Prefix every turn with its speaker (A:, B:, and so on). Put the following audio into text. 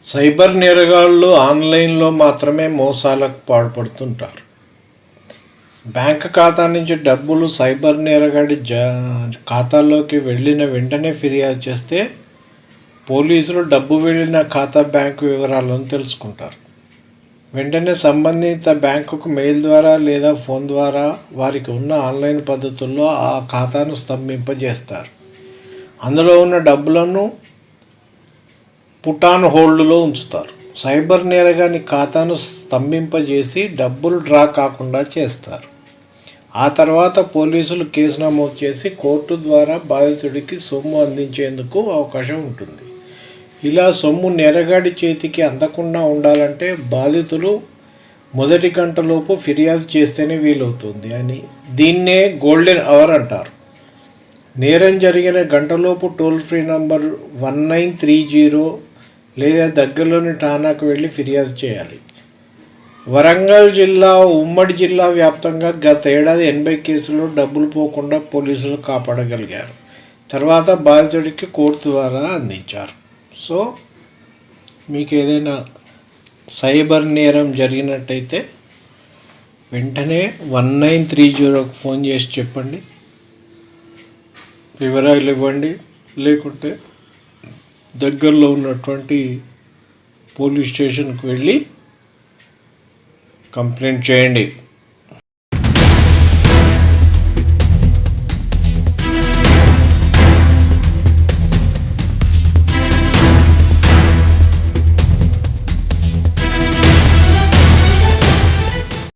A: Cyber నేరగాళ్ళు ఆన్లైన్లో మాత్రమే మోసాలకు పాల్పడుతుంటారు. బ్యాంక్ ఖాతా నుంచి డబ్బులు సైబర్ నేరగాడి ఖాతాలోకి వెళ్ళిన వెంటనే ఫిర్యాదు చేస్తే పోలీసులు డబ్బు వెళ్ళిన ఖాతా బ్యాంకు వివరాలను తెలుసుకుంటారు. వెంటనే సంబంధిత బ్యాంకుకు మెయిల్ ద్వారా లేదా ఫోన్ ద్వారా వారికి ఉన్న ఆన్లైన్ పద్ధతుల్లో ఆ ఖాతాను స్తంభింపజేస్తారు. అందులో ఉన్న డబ్బులను పుట్ ఆన్ హోల్డ్లో ఉంచుతారు. సైబర్ నేరగాని ఖాతాను స్తంభింపజేసి డబ్బులు డ్రా కాకుండా చేస్తారు. ఆ తర్వాత పోలీసులు కేసు నమోదు చేసి కోర్టు ద్వారా బాధితుడికి సొమ్ము అందించేందుకు అవకాశం ఉంటుంది. ఇలా సొమ్ము నేరగాడి చేతికి అందకుండా ఉండాలంటే బాధితులు మొదటి గంటలోపు ఫిర్యాదు చేస్తేనే వీలవుతుంది అని దీన్నే గోల్డెన్ అవర్ అంటారు. నేరం జరిగిన గంటలోపు టోల్ ఫ్రీ నంబర్ 1930 లేదా దగ్గరలోని ఠాణాకు వెళ్ళి ఫిర్యాదు చేయాలి. వరంగల్ జిల్లా ఉమ్మడి జిల్లా వ్యాప్తంగా గత ఏడాది 80 కేసుల్లో డబ్బులు పోకుండా పోలీసులు కాపాడగలిగారు. తర్వాత బాధితుడికి కోర్టు ద్వారా అందించారు. సో మీకు ఏదైనా సైబర్ నేరం జరిగినట్టయితే వెంటనే 1930కు ఫోన్ చేసి చెప్పండి, వివరాలు ఇవ్వండి. లేకుంటే దగ్గరలో ఉన్నటువంటి పోలీస్ స్టేషన్కి వెళ్ళి కంప్లైంట్ చేయండి.